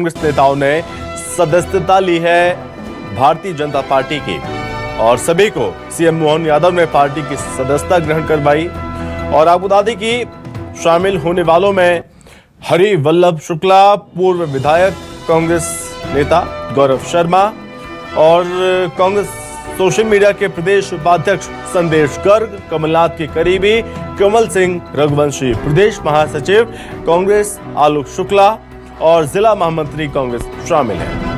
कांग्रेस नेताओं ने सदस्यता ली है भारतीय जनता पार्टी की और सभी को सीएम मोहन यादव ने पार्टी की सदस्यता ग्रहण करवाई। और आपको बता दें कि शामिल होने वालों में हरि वल्लभ शुक्ला, पूर्व विधायक, कांग्रेस नेता गौरव शर्मा और कांग्रेस सोशल मीडिया के प्रदेश उपाध्यक्ष संदेश गर्ग, कमलनाथ के करीबी कमल सिंह रघुवंशी, प्रदेश महासचिव कांग्रेस आलोक शुक्ला और जिला महामंत्री कांग्रेस शामिल हैं।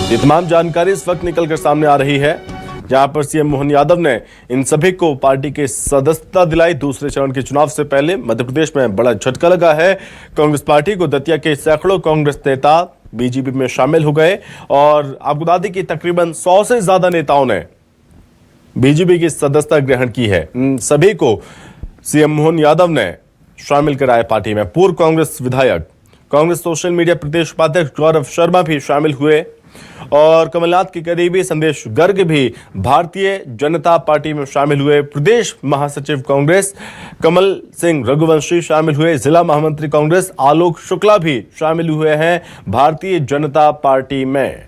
ये तमाम जानकारी इस वक्त निकलकर सामने आ रही है, जहां पर सीएम मोहन यादव ने इन सभी को पार्टी की सदस्यता दिलाई। दूसरे चरण के चुनाव से पहले मध्य प्रदेश में बड़ा झटका लगा है कांग्रेस पार्टी को। दतिया के सैकड़ों कांग्रेस नेता बीजेपी में शामिल हो गए और आपको बता दें कि तकरीबन 100 से ज्यादा नेताओं ने बीजेपी की सदस्यता ग्रहण की है। इन सभी को सीएम मोहन यादव ने शामिल कराया पार्टी में। पूर्व कांग्रेस विधायक, कांग्रेस सोशल मीडिया प्रदेश उपाध्यक्ष गौरव शर्मा भी शामिल हुए और कमलनाथ के करीबी संदेश गर्ग भी भारतीय जनता पार्टी में शामिल हुए। प्रदेश महासचिव कांग्रेस कमल सिंह रघुवंशी शामिल हुए। जिला महामंत्री कांग्रेस आलोक शुक्ला भी शामिल हुए हैं भारतीय जनता पार्टी में।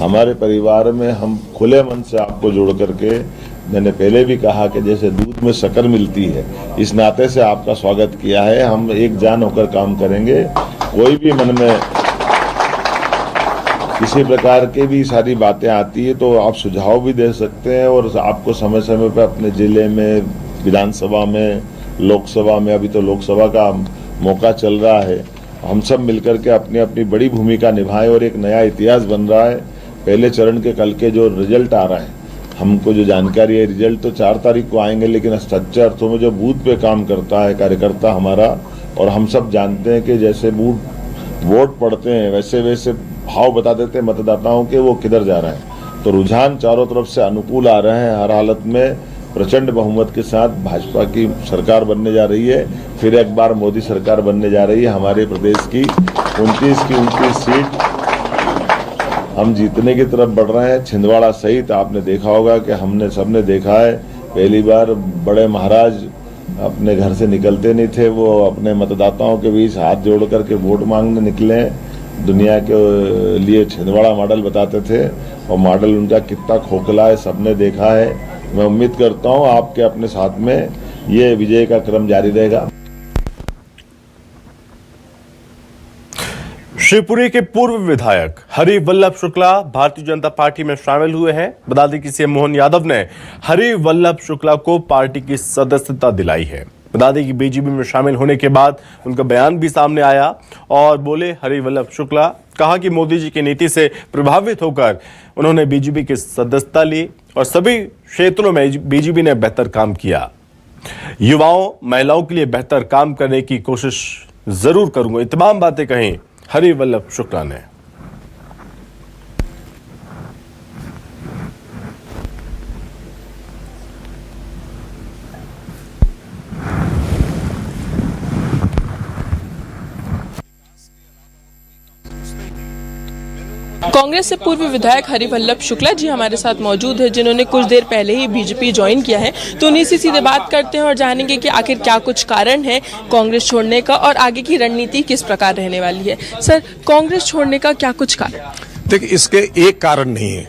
हमारे परिवार में हम खुले मन से आपको जोड़ करके, मैंने पहले भी कहा कि जैसे दूध में शक्कर मिलती है, इस नाते से आपका स्वागत किया है। हम एक जान होकर काम करेंगे। कोई भी मन में किसी प्रकार के भी सारी बातें आती है तो आप सुझाव भी दे सकते हैं और आपको समय समय पर अपने जिले में, विधानसभा में, लोकसभा में, अभी तो लोकसभा का मौका चल रहा है, हम सब मिलकर के अपनी अपनी बड़ी भूमिका निभाएं और एक नया इतिहास बन रहा है। पहले चरण के कल के जो रिजल्ट आ रहा है, हमको जो जानकारी है, रिजल्ट तो 4 तारीख को आएंगे, लेकिन सच्चे अर्थों में जो बूथ पे काम करता है कार्यकर्ता हमारा, और हम सब जानते हैं कि जैसे वोट पड़ते हैं वैसे वैसे भाव बता देते हैं मतदाताओं के वो किधर जा रहे हैं। तो रुझान चारों तरफ से अनुकूल आ रहे हैं। हर हालत में प्रचंड बहुमत के साथ भाजपा की सरकार बनने जा रही है। फिर एक बार मोदी सरकार बनने जा रही है। हमारे प्रदेश की 29 की 29 सीट हम जीतने की तरफ बढ़ रहे हैं। छिंदवाड़ा सहित आपने देखा होगा कि हमने सबने देखा है, पहली बार बड़े महाराज अपने घर से निकलते नहीं थे, वो अपने मतदाताओं के बीच हाथ जोड़ करके वोट मांगने निकले। दुनिया के लिए छिंदवाड़ा मॉडल बताते थे और मॉडल उनका कितना खोखला है सबने देखा है। मैं उम्मीद करता हूँ आपके अपने साथ में ये विजय का क्रम जारी रहेगा। शिवपुरी के पूर्व विधायक हरि वल्लभ शुक्ला भारतीय जनता पार्टी में शामिल हुए हैं। बता दें कि सीएम मोहन यादव ने हरि वल्लभ शुक्ला को पार्टी की सदस्यता दिलाई है। बता दें कि बीजेपी में शामिल होने के बाद उनका बयान भी सामने आया और बोले हरि वल्लभ शुक्ला, कहा कि मोदी जी की नीति से प्रभावित होकर उन्होंने बीजेपी की सदस्यता ली और सभी क्षेत्रों में बीजेपी ने बेहतर काम किया। युवाओं, महिलाओं के लिए बेहतर काम करने की कोशिश जरूर करूंगा। ये तमाम बातें कहीं हरि वल्लभ शुक्ला ने। कांग्रेस से पूर्व विधायक हरि वल्लभ शुक्ला जी हमारे साथ मौजूद है, जिन्होंने कुछ देर पहले ही बीजेपी ज्वाइन किया है। तो उन्हीं से सीधे बात करते हैं और जानेंगे कि आखिर क्या कुछ कारण है कांग्रेस छोड़ने का और आगे की रणनीति किस प्रकार रहने वाली है। सर, कांग्रेस छोड़ने का क्या कुछ कारण? देखिए, इसके एक कारण नहीं है,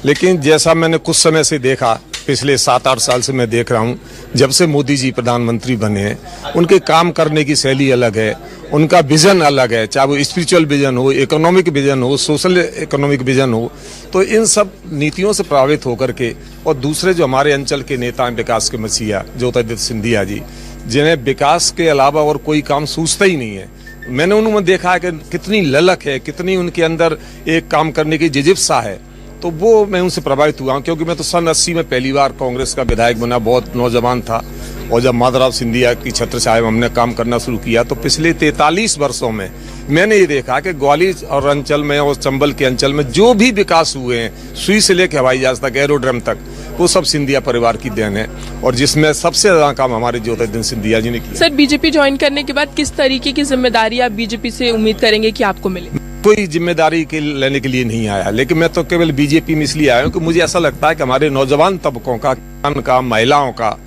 लेकिन जैसा मैंने कुछ समय से देखा, पिछले 7-8 साल से मैं देख रहा हूं, जब से मोदी जी प्रधानमंत्री बने हैं, उनके काम करने की शैली अलग है, उनका विजन अलग है, चाहे वो स्पिरिचुअल विजन हो, इकोनॉमिक विजन हो, सोशल इकोनॉमिक विजन हो। तो इन सब नीतियों से प्रभावित होकर के, और दूसरे जो हमारे अंचल के नेता हैं, विकास के मसीहा ज्योतिरादित्य सिंधिया जी, जिन्हें विकास के अलावा और कोई काम सूझता ही नहीं है। मैंने उनमें देखा है कि कितनी ललक है, कितनी उनके अंदर एक काम करने की जिजिप्सा है। तो वो मैं उनसे प्रभावित हुआ, क्योंकि मैं तो सन 80 में पहली बार कांग्रेस का विधायक बना, बहुत नौजवान था। और जब माधवराव सिंधिया की छत्र छाया में हमने काम करना शुरू किया, तो पिछले 43 वर्षों में मैंने ये देखा कि ग्वालियर और अंचल में और चंबल के अंचल में जो भी विकास हुए हैं, सुई से लेकर हवाई जहाज तक, एरोड्रम तक, वो सब सिंधिया परिवार की देन है। और जिसमें सबसे ज्यादा काम हमारे ज्योतिरादित्य सिंधिया जी ने किया। सर, बीजेपी ज्वाइन करने के बाद किस तरीके की जिम्मेदारी आप बीजेपी से उम्मीद करेंगे कि आपको मिले? कोई जिम्मेदारी के लेने के लिए नहीं आया, लेकिन मैं तो केवल बीजेपी में इसलिए आया हूँ कि मुझे ऐसा लगता है कि हमारे नौजवान तबकों का, महिलाओं का,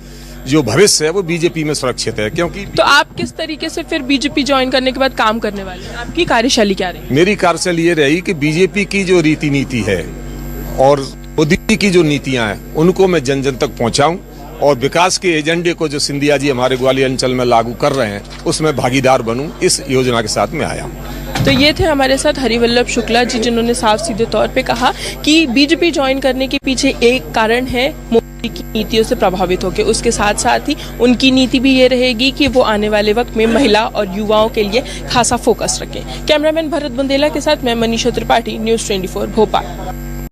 जो भविष्य है वो बीजेपी में सुरक्षित है। क्योंकि तो आप किस तरीके से फिर बीजेपी ज्वाइन करने के बाद काम करने वाले हैं? आपकी कार्यशैली क्या रही? मेरी कार्यशैली ये रही कि बीजेपी की जो रीति नीति है और मोदी की जो नीतियां हैं उनको मैं जन जन तक पहुंचाऊं और विकास के एजेंडे को जो सिंधिया जी हमारे ग्वालियर अंचल में लागू कर रहे हैं उसमें भागीदार बनूं, इस योजना के साथ में आया हूं। तो ये थे हमारे साथ हरिवल्लभ शुक्ला जी, जिन्होंने साफ सीधे तौर पे कहा कि बीजेपी ज्वाइन करने के पीछे एक कारण है मोदी की नीतियों से प्रभावित होकर। उसके साथ साथ ही उनकी नीति भी ये रहेगी कि वो आने वाले वक्त में महिला और युवाओं के लिए खासा फोकस रखें। कैमरामैन भरत बुंदेला के साथ मैं मनीषा त्रिपाठी, न्यूज़ 24 भोपाल।